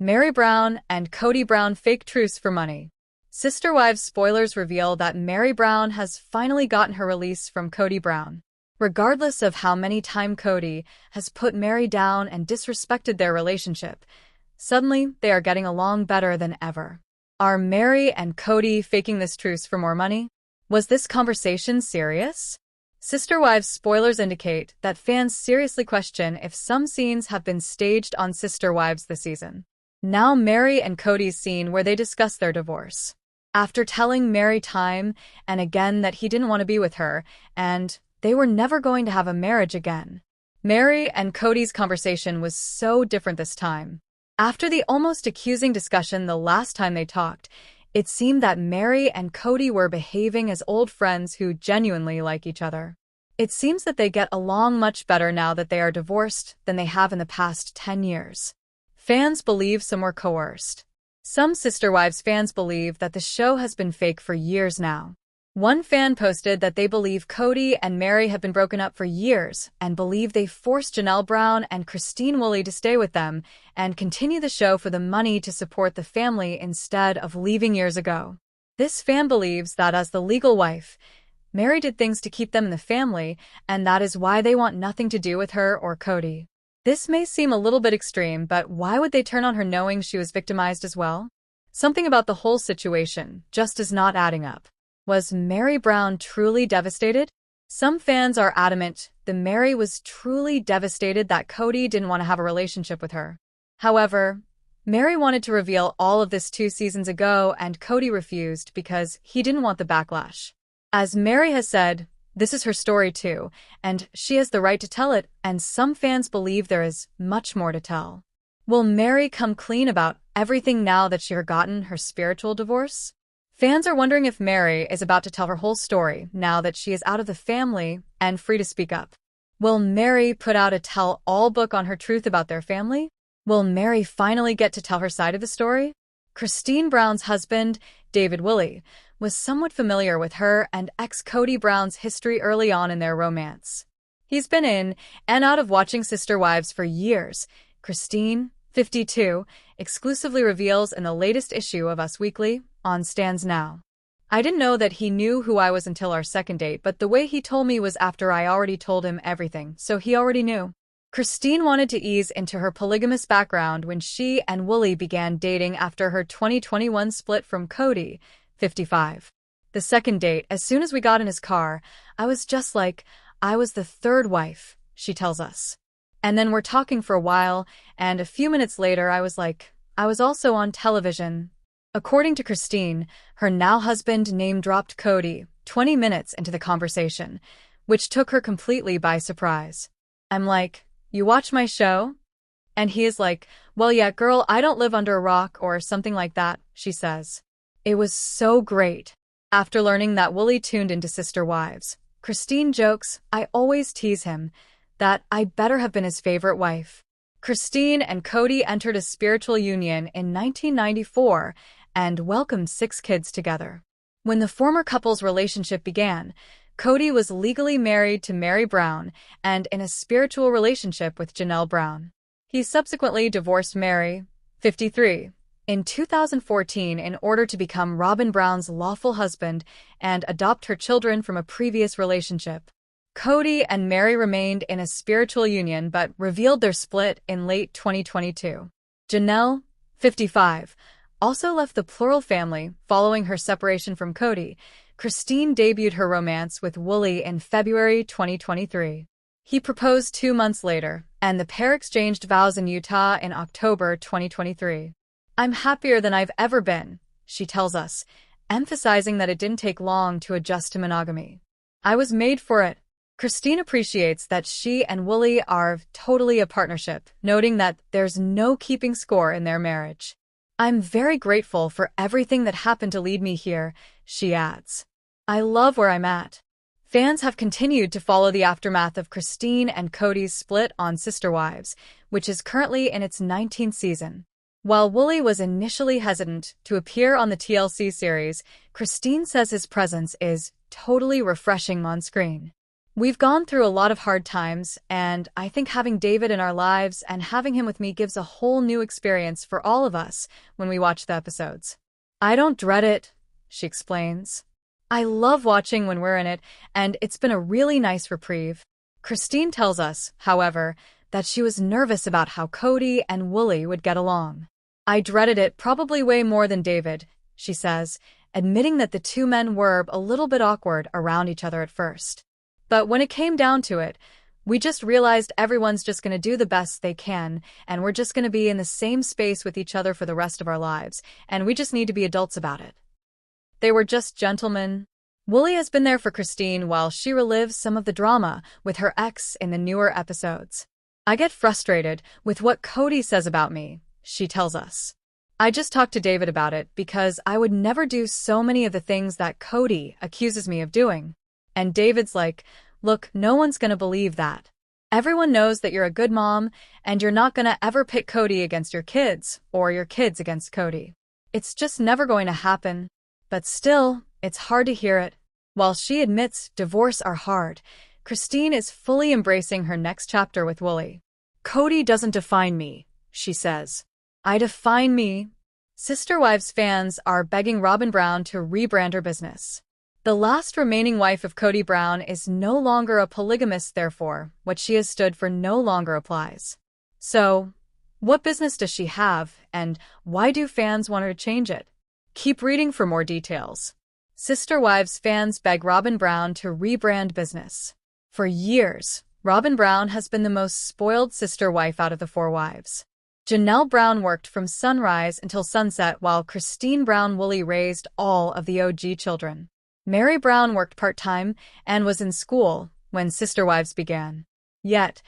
Meri Brown and Kody Brown fake truce for money. Sister Wives spoilers reveal that Meri Brown has finally gotten her release from Kody Brown. Regardless of how many times Kody has put Meri down and disrespected their relationship, suddenly they are getting along better than ever. Are Meri and Kody faking this truce for more money? Was this conversation serious? Sister Wives spoilers indicate that fans seriously question if some scenes have been staged on Sister Wives this season. Now Meri and Kody's scene where they discuss their divorce. After telling Meri time and again that he didn't want to be with her and they were never going to have a marriage again. Meri and Kody's conversation was so different this time. After the almost accusing discussion the last time they talked, it seemed that Meri and Kody were behaving as old friends who genuinely like each other. It seems that they get along much better now that they are divorced than they have in the past 10 years. Fans believe some were coerced. Some Sister Wives fans believe that the show has been fake for years now. One fan posted that they believe Kody and Meri have been broken up for years and believe they forced Janelle Brown and Christine Woolley to stay with them and continue the show for the money to support the family instead of leaving years ago. This fan believes that as the legal wife, Meri did things to keep them in the family, and that is why they want nothing to do with her or Kody. This may seem a little bit extreme, but why would they turn on her knowing she was victimized as well? Something about the whole situation just is not adding up. Was Meri Brown truly devastated? Some fans are adamant that Meri was truly devastated that Kody didn't want to have a relationship with her. However, Meri wanted to reveal all of this 2 seasons ago and Kody refused because he didn't want the backlash. As Meri has said, this is her story too, and she has the right to tell it, and some fans believe there is much more to tell. Will Meri come clean about everything now that she has gotten her spiritual divorce? Fans are wondering if Meri is about to tell her whole story now that she is out of the family and free to speak up. Will Meri put out a tell-all book on her truth about their family? Will Meri finally get to tell her side of the story? Christine Brown's husband, David Woolley, was somewhat familiar with her and ex-Kody Brown's history early on in their romance. He's been in and out of watching Sister Wives for years. Christine, 52, exclusively reveals in the latest issue of Us Weekly, on Stands Now. I didn't know that he knew who I was until our second date, but the way he told me was after I already told him everything, so he already knew. Christine wanted to ease into her polygamous background when she and Woolley began dating after her 2021 split from Kody, 55. The second date, as soon as we got in his car, I was just like, I was the third wife, she tells us. And then we're talking for a while, and a few minutes later I was like, I was also on television. According to Christine, her now husband name-dropped Kody 20 minutes into the conversation, which took her completely by surprise. I'm like, you watch my show? And he is like, well, yeah, girl, I don't live under a rock or something like that, she says. It was so great. After learning that Woolley tuned into Sister Wives, Christine jokes, I always tease him, that I better have been his favorite wife. Christine and Kody entered a spiritual union in 1994 and welcomed 6 kids together. When the former couple's relationship began, Kody was legally married to Meri Brown and in a spiritual relationship with Janelle Brown. He subsequently divorced Meri, 53, in 2014 in order to become Robyn Brown's lawful husband and adopt her children from a previous relationship. Kody and Meri remained in a spiritual union but revealed their split in late 2022. Janelle, 55, also left the plural family following her separation from Kody. Christine debuted her romance with Woolley in February 2023. He proposed 2 months later, and the pair exchanged vows in Utah in October 2023. I'm happier than I've ever been, she tells us, emphasizing that it didn't take long to adjust to monogamy. I was made for it. Christine appreciates that she and Woolley are totally a partnership, noting that there's no keeping score in their marriage. I'm very grateful for everything that happened to lead me here, she adds. I love where I'm at. Fans have continued to follow the aftermath of Christine and Kody's split on Sister Wives, which is currently in its 19th season. While Woolley was initially hesitant to appear on the TLC series, Christine says his presence is totally refreshing on screen. We've gone through a lot of hard times, and I think having David in our lives and having him with me gives a whole new experience for all of us when we watch the episodes. I don't dread it, she explains. I love watching when we're in it, and it's been a really nice reprieve. Christine tells us, however, that she was nervous about how Cody and Wooly would get along. I dreaded it probably way more than David, she says, admitting that the two men were a little bit awkward around each other at first. But when it came down to it, we just realized everyone's just going to do the best they can, and we're just going to be in the same space with each other for the rest of our lives, and we just need to be adults about it. They were just gentlemen. Wooly has been there for Christine while she relives some of the drama with her ex in the newer episodes. I get frustrated with what Cody says about me, she tells us. I just talked to David about it because I would never do so many of the things that Cody accuses me of doing. And David's like, look, no one's gonna believe that. Everyone knows that you're a good mom, and you're not gonna ever pit Cody against your kids, or your kids against Cody. It's just never going to happen. But still, it's hard to hear it. While she admits divorce are hard, Christine is fully embracing her next chapter with Wooly. Cody doesn't define me, she says. I define me. Sister Wives fans are begging Robin Brown to rebrand her business. The last remaining wife of Cody Brown is no longer a polygamist, therefore, what she has stood for no longer applies. So, what business does she have, and why do fans want her to change it? Keep reading for more details. Sister Wives fans beg Robin Brown to rebrand business. For years, Robin Brown has been the most spoiled sister wife out of the four wives. Janelle Brown worked from sunrise until sunset while Christine Brown Wooly raised all of the OG children. Meri Brown worked part-time and was in school when Sister Wives began. Yet,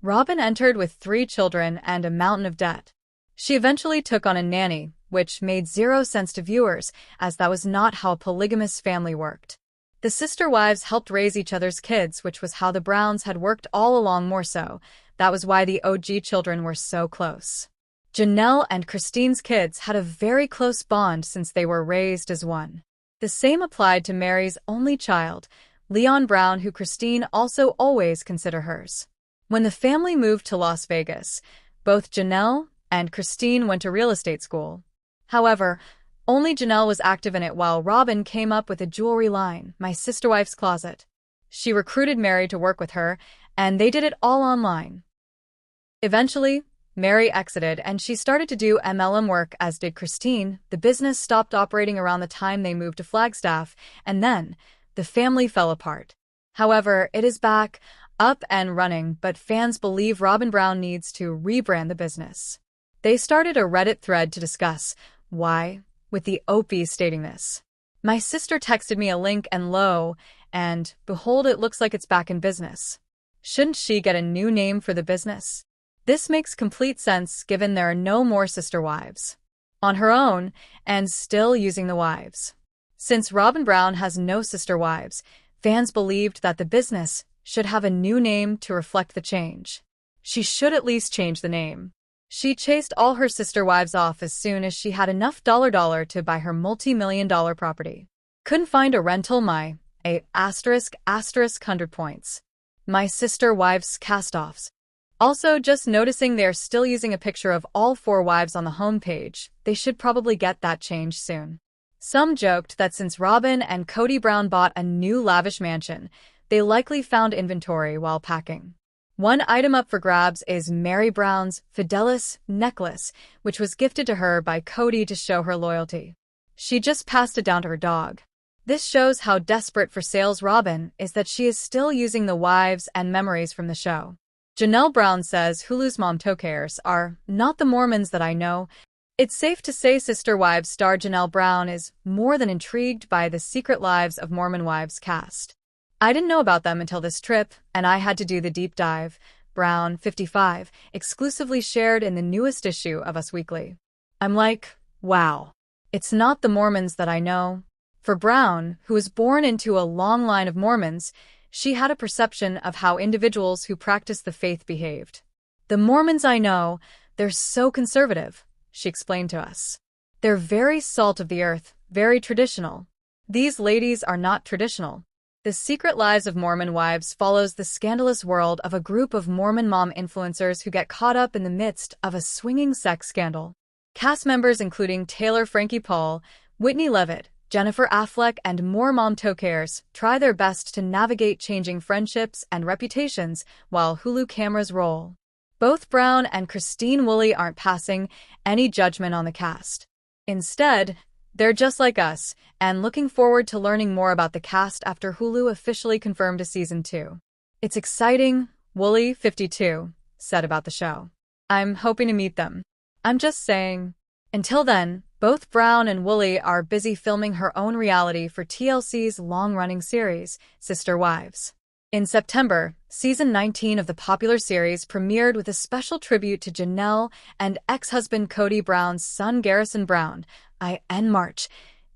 Robin entered with 3 children and a mountain of debt. She eventually took on a nanny, which made zero sense to viewers, as that was not how a polygamous family worked. The sister wives helped raise each other's kids, which was how the Browns had worked all along. More so, that was why the OG children were so close. Janelle and Christine's kids had a very close bond since they were raised as one. The same applied to Meri's only child, Leon Brown, who Christine also always considered hers. When the family moved to Las Vegas, both Janelle and Christine went to real estate school. However, only Janelle was active in it while Robin came up with a jewelry line, My Sister Wife's Closet. She recruited Meri to work with her, and they did it all online. Eventually, Meri exited and she started to do MLM work, as did Christine. The business stopped operating around the time they moved to Flagstaff, and then the family fell apart. However, it is back, up and running, but fans believe Robin Brown needs to rebrand the business. They started a Reddit thread to discuss why, with the Opie stating this. My sister texted me a link and lo, and behold, it looks like it's back in business. Shouldn't she get a new name for the business? This makes complete sense given there are no more sister wives. On her own, and still using the wives. Since Robin Brown has no sister wives, fans believed that the business should have a new name to reflect the change. She should at least change the name. She chased all her sister wives off as soon as she had enough dollar to buy her multi-million-dollar property. Couldn't find a rental. ****100 points. My sister wives cast-offs. Also, just noticing they're still using a picture of all 4 wives on the homepage. They should probably get that changed soon. Some joked that since Robin and Cody Brown bought a new lavish mansion, they likely found inventory while packing. One item up for grabs is Meri Brown's Fidelis necklace, which was gifted to her by Cody to show her loyalty. She just passed it down to her dog. This shows how desperate for sales Robin is that she is still using the wives and memories from the show. Janelle Brown says Hulu's Mom Tokers are not the Mormons that I know. It's safe to say Sister Wives star Janelle Brown is more than intrigued by the Secret Lives of Mormon Wives cast. I didn't know about them until this trip, and I had to do the deep dive. Brown, 55, exclusively shared in the newest issue of Us Weekly. I'm like, wow. It's not the Mormons that I know. For Brown, who was born into a long line of Mormons, she had a perception of how individuals who practice the faith behaved. The Mormons I know, they're so conservative, she explained to us. They're very salt of the earth, very traditional. These ladies are not traditional. The Secret Lives of Mormon Wives follows the scandalous world of a group of Mormon mom influencers who get caught up in the midst of a swinging sex scandal. Cast members including Taylor Frankie Paul, Whitney Levitt, Jennifer Affleck, and more mom tokers try their best to navigate changing friendships and reputations while Hulu cameras roll. Both Brown and Christine Woolley aren't passing any judgment on the cast. Instead, they're just like us, and looking forward to learning more about the cast after Hulu officially confirmed a season 2. "It's exciting," Woolley, 52, said about the show. "I'm hoping to meet them. I'm just saying." Until then, both Brown and Woolley are busy filming her own reality for TLC's long-running series, Sister Wives. In September, season 19 of the popular series premiered with a special tribute to Janelle and ex-husband Kody Brown's son Garrison Brown. In March,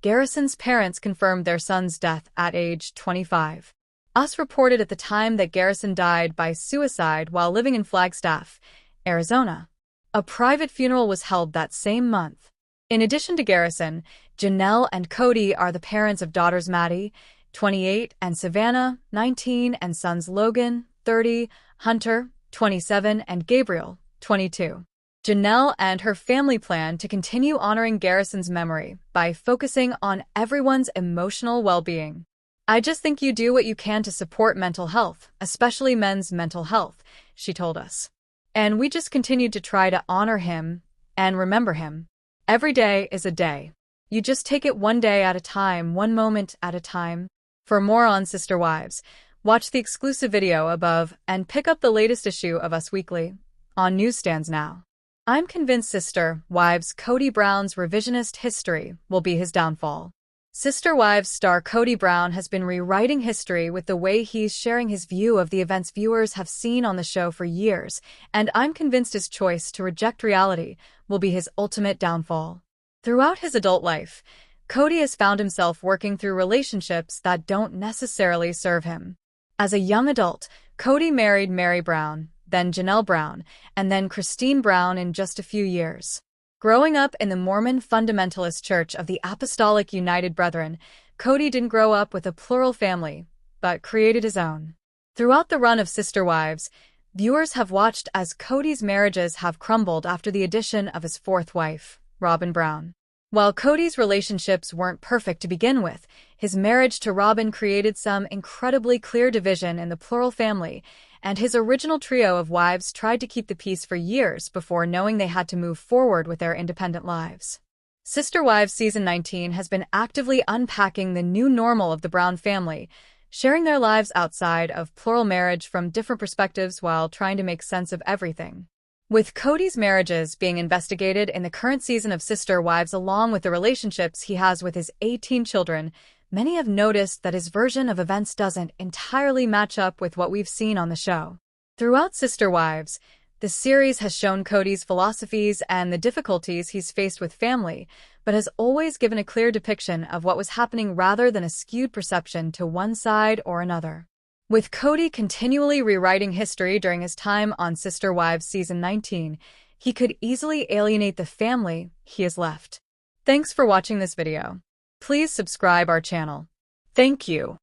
Garrison's parents confirmed their son's death at age 25. US reported at the time that Garrison died by suicide while living in Flagstaff, Arizona. A private funeral was held that same month. In addition to Garrison, Janelle and Kody are the parents of daughters Maddie, 28, and Savannah, 19, and sons Logan, 30, Hunter, 27, and Gabriel, 22. Janelle and her family plan to continue honoring Garrison's memory by focusing on everyone's emotional well-being. "I just think you do what you can to support mental health, especially men's mental health," she told us. "And we just continued to try to honor him and remember him. Every day is a day. You just take it one day at a time, one moment at a time." For more on Sister Wives, watch the exclusive video above and pick up the latest issue of Us Weekly on newsstands now. I'm convinced Sister Wives' Kody Brown's revisionist history will be his downfall. Sister Wives star Kody Brown has been rewriting history with the way he's sharing his view of the events viewers have seen on the show for years, and I'm convinced his choice to reject reality will be his ultimate downfall. Throughout his adult life, Kody has found himself working through relationships that don't necessarily serve him. As a young adult, Kody married Meri Brown, then Janelle Brown, and then Christine Brown in just a few years. Growing up in the Mormon fundamentalist Church of the Apostolic United Brethren, Kody didn't grow up with a plural family, but created his own. Throughout the run of Sister Wives, viewers have watched as Kody's marriages have crumbled after the addition of his fourth wife, Robin Brown. While Kody's relationships weren't perfect to begin with, his marriage to Robin created some incredibly clear division in the plural family, and his original trio of wives tried to keep the peace for years before knowing they had to move forward with their independent lives. Sister Wives Season 19 has been actively unpacking the new normal of the Brown family, sharing their lives outside of plural marriage from different perspectives while trying to make sense of everything. With Kody's marriages being investigated in the current season of Sister Wives along with the relationships he has with his 18 children, many have noticed that his version of events doesn't entirely match up with what we've seen on the show. Throughout Sister Wives, the series has shown Kody's philosophies and the difficulties he's faced with family, but has always given a clear depiction of what was happening rather than a skewed perception to one side or another. With Kody continually rewriting history during his time on Sister Wives Season 19, he could easily alienate the family he has left. Thanks for watching this video. Please subscribe our channel. Thank you.